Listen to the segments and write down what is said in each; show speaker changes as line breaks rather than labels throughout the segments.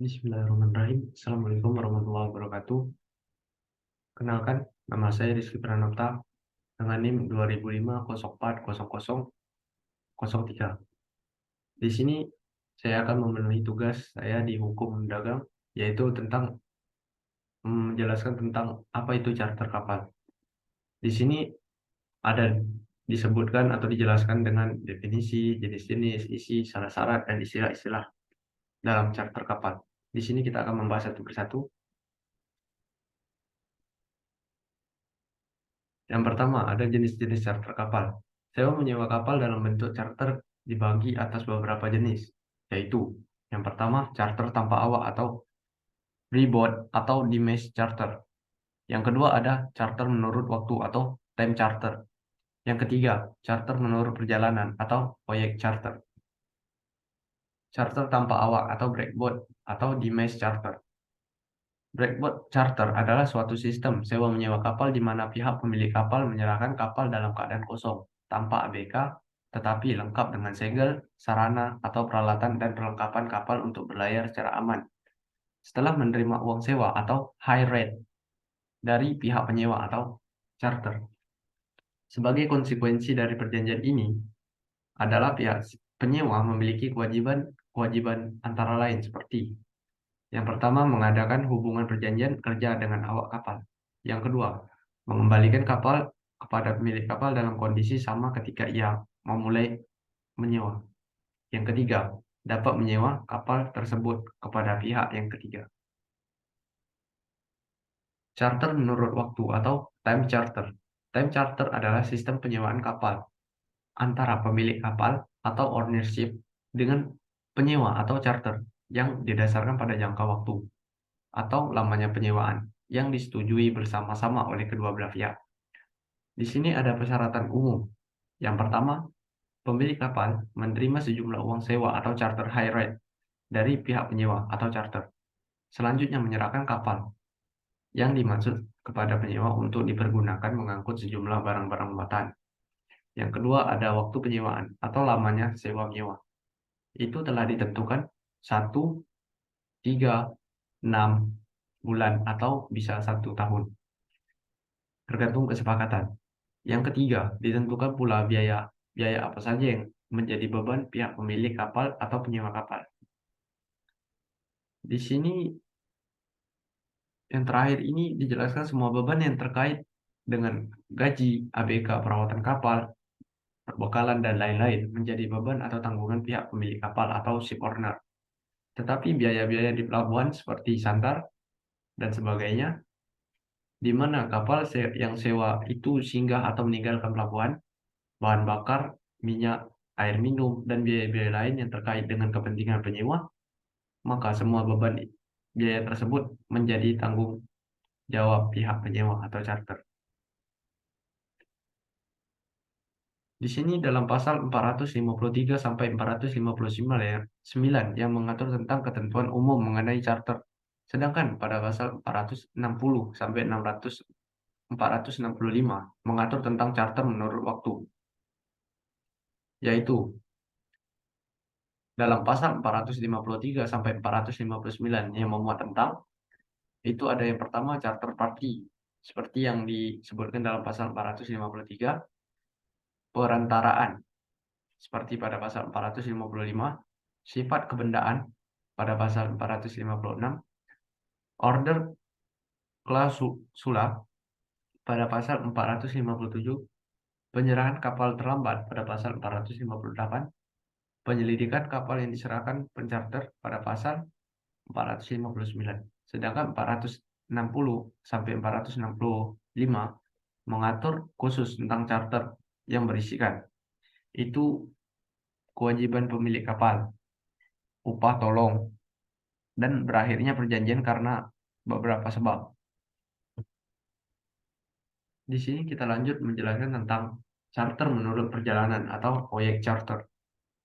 Bismillahirrahmanirrahim. Assalamualaikum warahmatullahi wabarakatuh. Kenalkan, nama saya Rizky Pranata dengan NIM 2005-04-00-03. Di sini saya akan memenuhi tugas saya di hukum dagang, yaitu tentang menjelaskan tentang apa itu charter kapal. Di sini ada disebutkan atau dijelaskan dengan definisi, jenis-jenis, isi, syarat-syarat, dan istilah-istilah dalam charter kapal. Di sini kita akan membahas satu persatu. Yang pertama, ada jenis-jenis charter kapal. Sewa menyewa kapal dalam bentuk charter dibagi atas beberapa jenis, yaitu yang pertama, charter tanpa awak atau freeboard atau dimash charter. Yang kedua ada charter menurut waktu atau time charter. Yang ketiga, charter menurut perjalanan atau voyage charter. Charter tanpa awak atau breakboat atau dimash charter. Breakboat charter adalah suatu sistem sewa menyewa kapal di mana pihak pemilik kapal menyerahkan kapal dalam keadaan kosong, tanpa ABK, tetapi lengkap dengan segel, sarana, atau peralatan dan perlengkapan kapal untuk berlayar secara aman. Setelah menerima uang sewa atau high rate dari pihak penyewa atau charter. Sebagai konsekuensi dari perjanjian ini adalah pihak penyewa memiliki kewajiban antara lain seperti yang pertama, mengadakan hubungan perjanjian kerja dengan awak kapal. Yang kedua, mengembalikan kapal kepada pemilik kapal dalam kondisi sama ketika ia memulai menyewa. Yang ketiga, dapat menyewa kapal tersebut kepada pihak yang ketiga. Charter menurut waktu atau time charter. Time charter adalah sistem penyewaan kapal antara pemilik kapal atau ownership dengan penyewa atau charter yang didasarkan pada jangka waktu atau lamanya penyewaan yang disetujui bersama-sama oleh kedua belah pihak. Di sini ada persyaratan umum. Yang pertama, pemilik kapal menerima sejumlah uang sewa atau charter high rate dari pihak penyewa atau charter. Selanjutnya menyerahkan kapal yang dimaksud kepada penyewa untuk dipergunakan mengangkut sejumlah barang-barang muatan. Yang kedua ada waktu penyewaan atau lamanya sewa menyewa. Itu telah ditentukan 1, 3, 6 bulan atau bisa 1 tahun. Tergantung kesepakatan. Yang ketiga, ditentukan pula biaya apa saja yang menjadi beban pihak pemilik kapal atau penyewa kapal. Di sini yang terakhir ini dijelaskan semua beban yang terkait dengan gaji, ABK, perawatan kapal, perbekalan, dan lain-lain menjadi beban atau tanggungan pihak pemilik kapal atau ship owner. Tetapi biaya-biaya di pelabuhan seperti sandar dan sebagainya, di mana kapal yang sewa itu singgah atau meninggalkan pelabuhan, bahan bakar, minyak, air minum, dan biaya-biaya lain yang terkait dengan kepentingan penyewa, maka semua beban biaya tersebut menjadi tanggung jawab pihak penyewa atau charter. Di sini dalam pasal 453 sampai 459 yang mengatur tentang ketentuan umum mengenai charter. Sedangkan pada pasal 460 sampai 465 mengatur tentang charter menurut waktu. Yaitu dalam pasal 453 sampai 459 yang memuat tentang itu ada yang pertama charter party seperti yang disebutkan dalam pasal 453, perantaraan seperti pada pasal 455, sifat kebendaan pada pasal 456, order klausula pada pasal 457, penyerahan kapal terlambat pada pasal 458, penyelidikan kapal yang diserahkan pencharter pada pasal 459. Sedangkan 460 sampai 465 mengatur khusus tentang charter yang berisikan itu kewajiban pemilik kapal, upah tolong, dan berakhirnya perjanjian karena beberapa sebab. Di sini kita lanjut menjelaskan tentang charter menurut perjalanan atau voyage charter.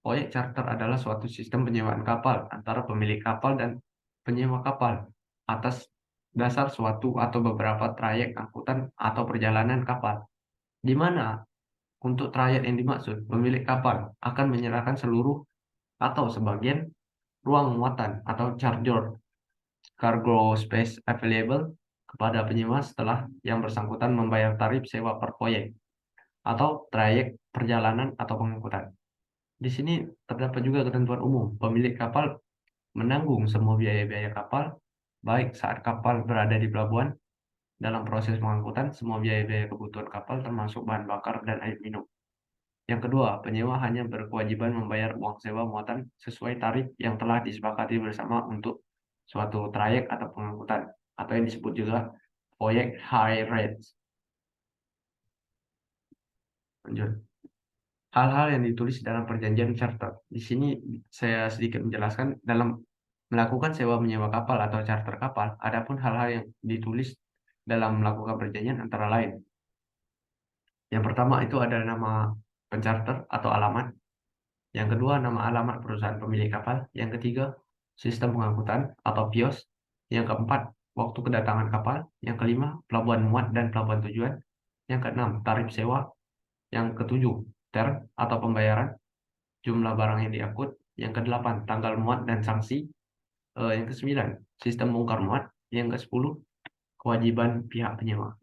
Voyage charter adalah suatu sistem penyewaan kapal antara pemilik kapal dan penyewa kapal atas dasar suatu atau beberapa trayek angkutan atau perjalanan kapal, di mana untuk trayek yang dimaksud, pemilik kapal akan menyerahkan seluruh atau sebagian ruang muatan atau charge yard cargo space available kepada penyewa setelah yang bersangkutan membayar tarif sewa per proyek atau trayek perjalanan atau pengangkutan. Di sini terdapat juga ketentuan umum. Pemilik kapal menanggung semua biaya-biaya kapal, baik saat kapal berada di pelabuhan, dalam proses pengangkutan, semua biaya-biaya kebutuhan kapal termasuk bahan bakar dan air minum. Yang kedua, penyewa hanya berkewajiban membayar uang sewa muatan sesuai tarif yang telah disepakati bersama untuk suatu trayek atau pengangkutan, atau yang disebut juga proyek high rates. Lanjut. Hal-hal yang ditulis dalam perjanjian charter. Di sini saya sedikit menjelaskan dalam melakukan sewa menyewa kapal atau charter kapal, adapun hal-hal yang ditulis dalam melakukan perjanjian antara lain. Yang pertama itu ada nama pencharter atau alamat. Yang kedua, nama alamat perusahaan pemilik kapal. Yang ketiga, sistem pengangkutan atau PIOS. Yang keempat, waktu kedatangan kapal. Yang kelima, pelabuhan muat dan pelabuhan tujuan. Yang keenam, tarif sewa. Yang ketujuh, term atau pembayaran, jumlah barang yang diangkut. Yang kedelapan, tanggal muat dan sanksi. Yang kesembilan, sistem bongkar muat. Yang kesepuluh, kewajiban pihak penyewa.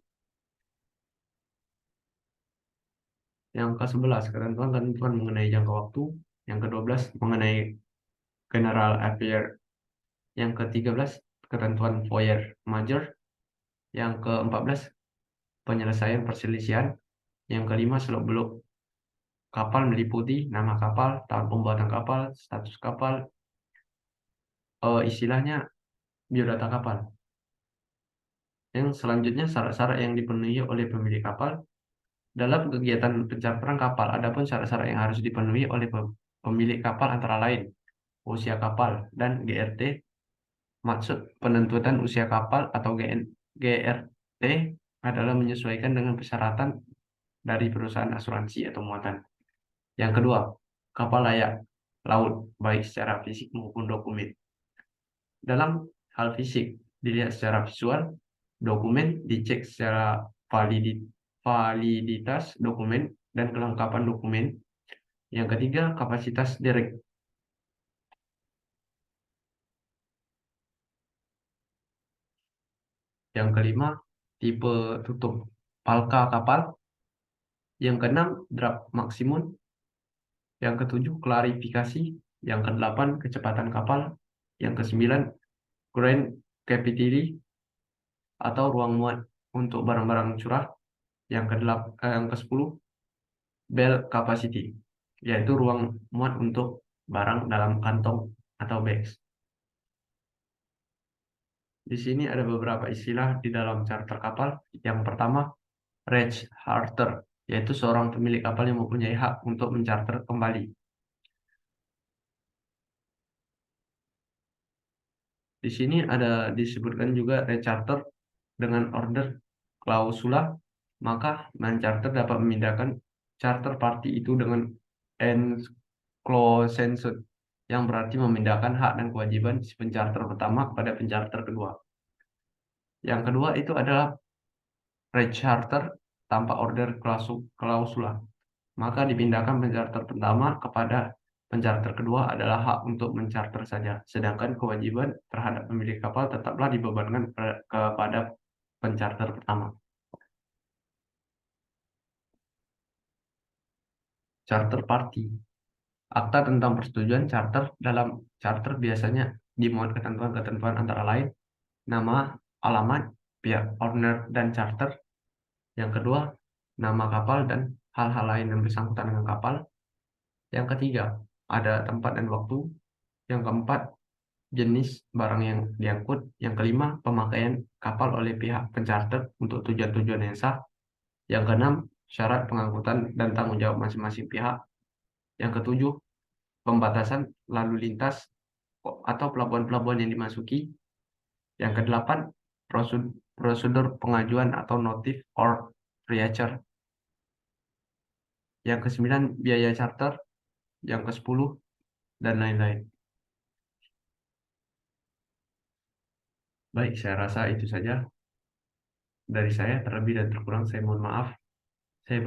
Yang ke-11, ketentuan-ketentuan mengenai jangka waktu. Yang ke-12, mengenai general affair. Yang ke-13, ketentuan voyage majeure. Yang ke-14, penyelesaian perselisihan. Yang kelima, seluk-beluk kapal meliputi nama kapal, tahun pembuatan kapal, status kapal, istilahnya biodata kapal. Yang selanjutnya, syarat-syarat yang dipenuhi oleh pemilik kapal dalam kegiatan pencharteran kapal. Adapun syarat-syarat yang harus dipenuhi oleh pemilik kapal antara lain usia kapal dan GRT. Maksud penentuan usia kapal atau GRT adalah menyesuaikan dengan persyaratan dari perusahaan asuransi atau muatan. Yang kedua, kapal layak laut, baik secara fisik maupun dokumen. Dalam hal fisik, dilihat secara visual, dokumen dicek secara validitas dokumen dan kelengkapan dokumen. Yang ketiga, kapasitas derek. Yang kelima, tipe tutup palka kapal. Yang keenam, draft maksimum. Yang ketujuh, klarifikasi. Yang kedelapan, kecepatan kapal. Yang kesembilan, grand capacity atau ruang muat untuk barang-barang curah. Yang ke-10, bell capacity, yaitu ruang muat untuk barang dalam kantong atau bags. Di sini ada beberapa istilah di dalam charter kapal. Yang pertama, Recharter, yaitu seorang pemilik kapal yang mempunyai hak untuk mencharter kembali. Di sini ada disebutkan juga recharter dengan order klausula, maka mencharter dapat memindahkan charter party itu dengan enclosure, yang berarti memindahkan hak dan kewajiban si pencharter pertama kepada pencharter kedua. Yang kedua itu adalah recharter tanpa order klausula, maka dipindahkan pencharter pertama kepada pencharter kedua adalah hak untuk mencharter saja, sedangkan kewajiban terhadap pemilik kapal tetaplah dibebankan kepada pencharter pertama. Charter party. Akta tentang persetujuan charter. Dalam charter biasanya dimuat ketentuan-ketentuan antara lain nama, alamat, pihak owner dan charter. Yang kedua, nama kapal dan hal-hal lain yang bersangkutan dengan kapal. Yang ketiga, ada tempat dan waktu. Yang keempat, jenis barang yang diangkut. Yang kelima, pemakaian kapal oleh pihak pencharter untuk tujuan-tujuan yang sah. Yang keenam, syarat pengangkutan dan tanggung jawab masing-masing pihak. Yang ketujuh, pembatasan lalu lintas atau pelabuhan-pelabuhan yang dimasuki. Yang kedelapan, prosedur pengajuan atau notif or reacher. Yang kesembilan, biaya charter. Yang ke-10, dan lain-lain. Baik, saya rasa itu saja dari saya. Terlebih dan terkurang saya mohon maaf. Saya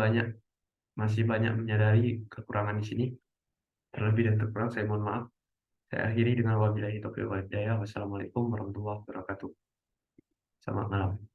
masih banyak menyadari kekurangan di sini. Terlebih dan terkurang saya mohon maaf. Saya akhiri dengan wabillahi taufiq wal hidayah. Wassalamualaikum warahmatullahi wabarakatuh. Selamat malam.